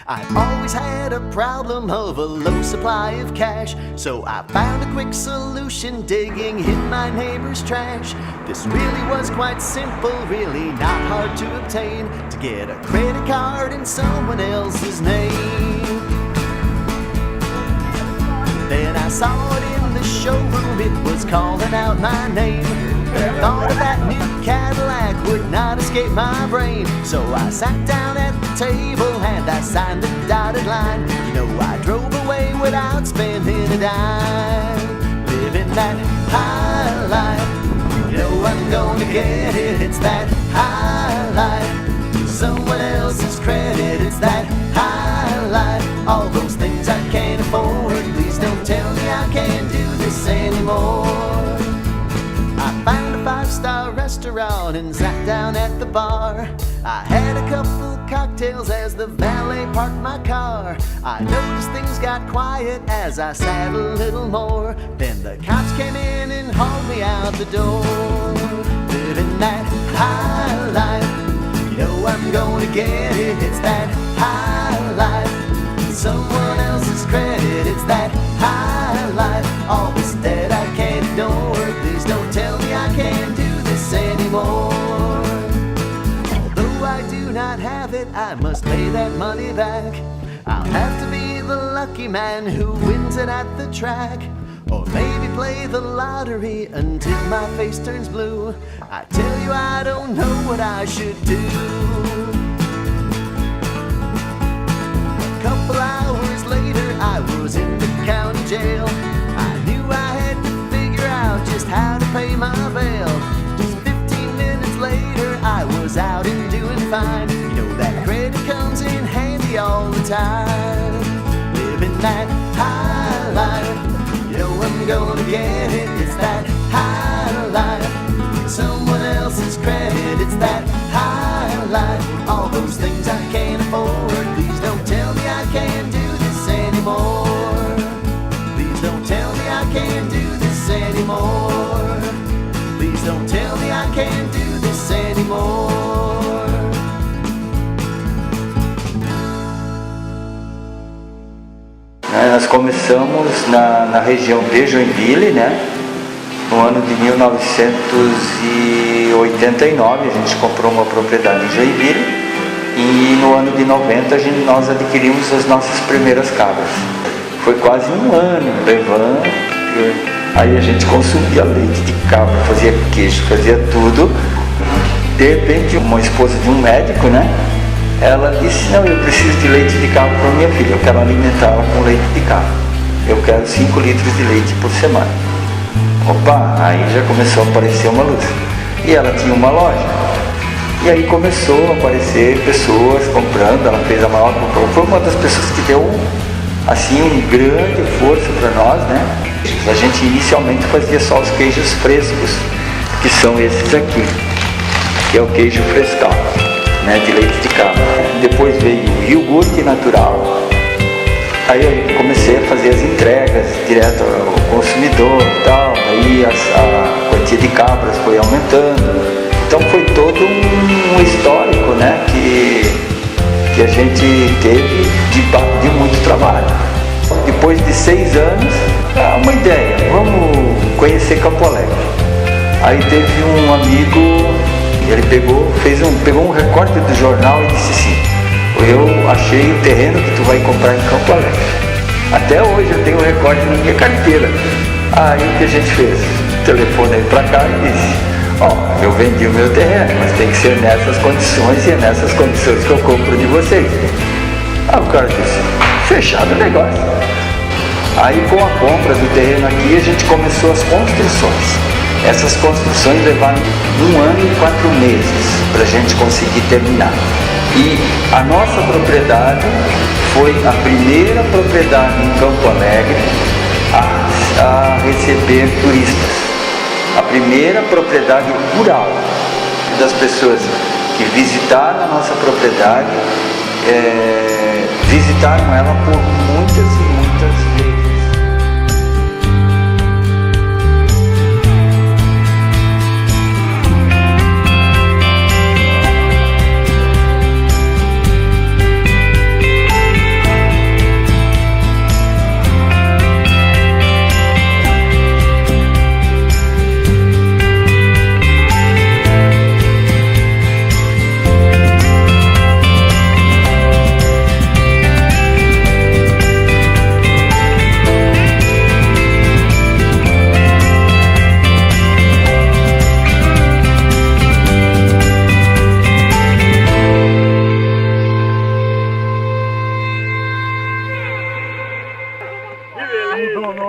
I've always had a problem of a low supply of cash, so I found a quick solution digging in my neighbor's trash. This really was quite simple, really not hard to obtain, to get a credit card in someone else's name. Then I saw it in the showroom, it was calling out my name. The thought of that new Cadillac would not escape my brain, so I sat down at the table and I signed the dotted line. You know, I drove away without spending a dime, living that high life. You know I'm gonna get it, it's that high life. Someone else's credit, it's that high life. All those things I can't afford, please don't tell me I can't do this anymore. I found a 5-star restaurant and sat down at the bar. I had a couple cocktails as the valet parked my car. I noticed things got quiet as I sat a little more. Then the cops came in and hauled me out the door. Living that high life, you know I'm gonna get it, it's that high life. Someone else's credit, it's that high life. All this debt I can't ignore, please don't tell me I can't do this anymore. Although I do not have it, I must pay that money back. I'll have to be the lucky man who wins it at the track, or maybe play the lottery until my face turns blue. I tell you I don't know what I should do. A couple hours later I was in the county jail. I knew I had to figure out just how to pay my bail. Just 15 minutes later I was out and doing fine. You know that credit comes in handy all the time. Living that high life, you know I'm gonna get it, it's that high life. Someone else's credit, it's that high life. All those things I can't afford, please don't tell me I can't do this anymore. Please don't tell me I can't do this anymore. Please don't tell me I can't do this anymore. Nós começamos na região de Joinville, né? No ano de 1989 a gente comprou uma propriedade em Joinville e no ano de 90 nós adquirimos as nossas primeiras cabras. Foi quase um ano levando, aí a gente consumia leite de cabra, fazia queijo, fazia tudo. De repente uma esposa de um médico, né? Ela disse, não, eu preciso de leite de cabra para minha filha, eu quero alimentá-la com leite de cabra. Eu quero 5 litros de leite por semana. Opa, aí já começou a aparecer uma luz. E ela tinha uma loja. E aí começou a aparecer pessoas comprando, ela fez a maior compra. Foi uma das pessoas que deu assim um grande força para nós, né? A gente inicialmente fazia só os queijos frescos, que são esses aqui, que é o queijo frescal, né, de leite de cabra. Depois veio o iogurte natural. Aí eu comecei a fazer as entregas direto ao consumidor e tal, aí a quantia de cabras foi aumentando. Então foi todo um histórico, né, que a gente teve de muito trabalho. Depois de 6 anos, uma ideia, vamos conhecer Campo Alegre. Aí teve um amigo, ele pegou um recorte do jornal e disse assim, eu achei o terreno que tu vai comprar em Campo Alegre. Até hoje eu tenho um recorte na minha carteira. Aí o que a gente fez? Telefonei pra cá e disse, eu vendi o meu terreno, mas tem que ser nessas condições e é nessas condições que eu compro de vocês. O cara disse, fechado o negócio. Aí com a compra do terreno aqui a gente começou as construções. Essas construções levaram 1 ano e 4 meses para a gente conseguir terminar. E a nossa propriedade foi a primeira propriedade em Campo Alegre a receber turistas. A primeira propriedade rural. Das pessoas que visitaram a nossa propriedade, visitaram ela por muitas e muitas vezes.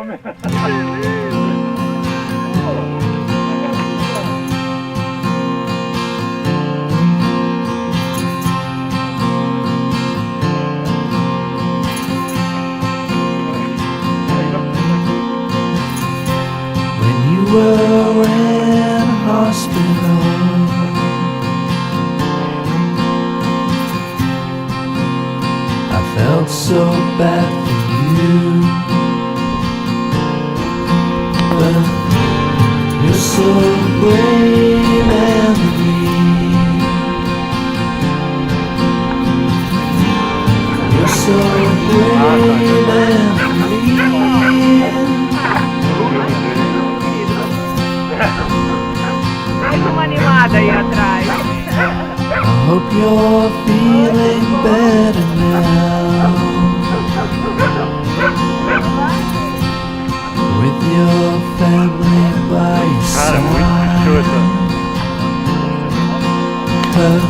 When you were in hospital, I felt so bad for you, but you're so brave and mean. You're so brave and mean. Mais uma animada aí atrás. I hope you're feeling better now, with your family by your side. 'Cause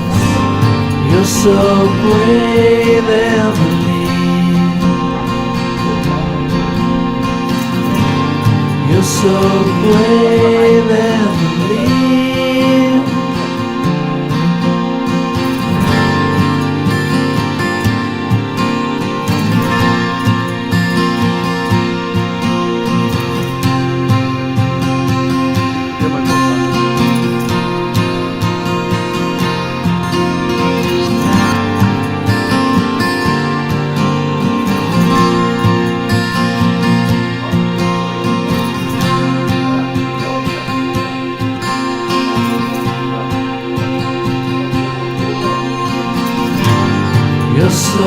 you're so brave, Emily. You're so brave, Emily. You're so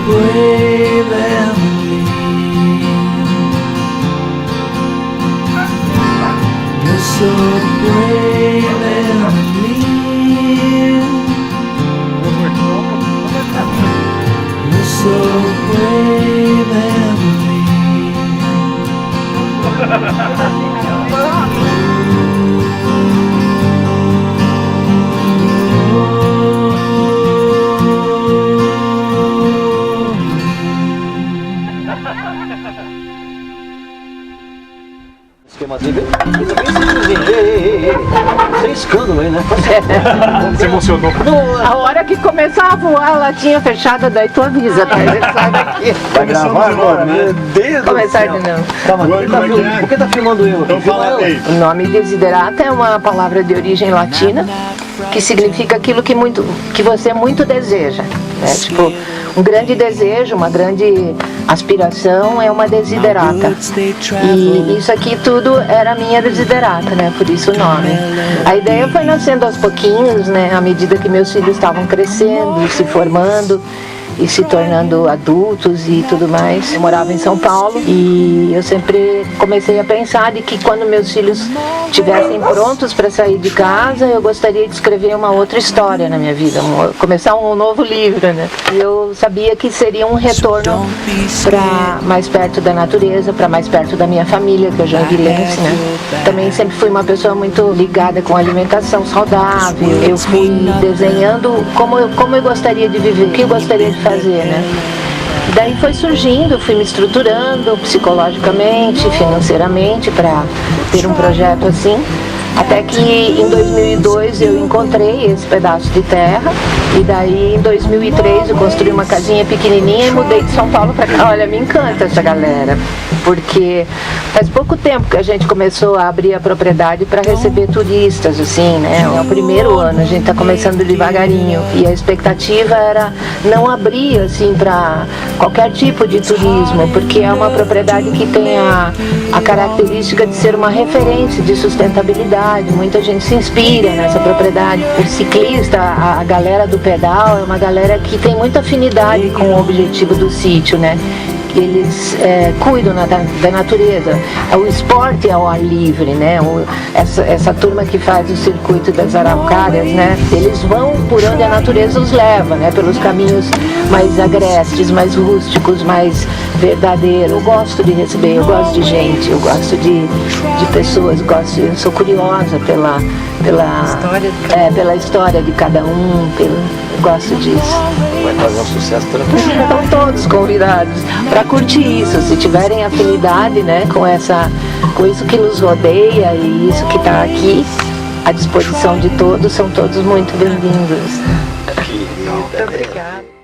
brave, Emily. You're so brave, Emily. You're so brave, Emily. Esquema dele. Sem escândalo aí, né? Você emocionou. A hora que começar a voar a latinha fechada, daí tu avisa, tá? A gente sai daqui. Vai gravar agora, né? Começar de novo. Calma, por que tá filmando eu? Então fala aí. O nome desiderata é uma palavra de origem latina que significa aquilo que você muito deseja. Né? Tipo, um grande desejo, uma grande aspiração é uma desiderata. E isso aqui tudo era a minha desiderata, né? Por isso o nome. A ideia foi nascendo aos pouquinhos, né? À medida que meus filhos estavam crescendo, se formando e se tornando adultos e tudo mais. Eu morava em São Paulo e eu sempre comecei a pensar de que quando meus filhos estivessem prontos para sair de casa, eu gostaria de escrever uma outra história na minha vida, começar um novo livro, né? E eu sabia que seria um retorno para mais perto da natureza, para mais perto da minha família, que é joinvilense, né? Também sempre fui uma pessoa muito ligada com alimentação saudável. Eu fui desenhando como eu gostaria de viver, o que eu gostaria de fazer, né? Daí foi surgindo, fui me estruturando psicologicamente, financeiramente para ter um projeto assim. Até que em 2002 eu encontrei esse pedaço de terra e daí em 2003 eu construí uma casinha pequenininha e mudei de São Paulo para cá. Olha, me encanta essa galera, porque faz pouco tempo que a gente começou a abrir a propriedade para receber turistas, assim, né? É o primeiro ano, a gente está começando devagarinho e a expectativa era não abrir assim para qualquer tipo de turismo, porque é uma propriedade que tem a característica de ser uma referência de sustentabilidade. Muita gente se inspira nessa propriedade. O ciclista, a galera do pedal, é uma galera que tem muita afinidade com o objetivo do sítio, né? Eles cuidam da natureza. O esporte é ao ar livre, né? Essa turma que faz o circuito das araucárias, né? Eles vão por onde a natureza os leva, né? Pelos caminhos mais agrestes, mais rústicos, mais verdadeiro. Eu gosto de receber, eu gosto de gente, eu gosto de pessoas, eu sou curiosa pela história de cada um, eu gosto disso. Vai fazer um sucesso tranquilo. Estão todos convidados para curtir isso, se tiverem afinidade, né, com isso que nos rodeia e isso que está aqui à disposição de todos, são todos muito bem-vindos. Querida. Muito obrigada.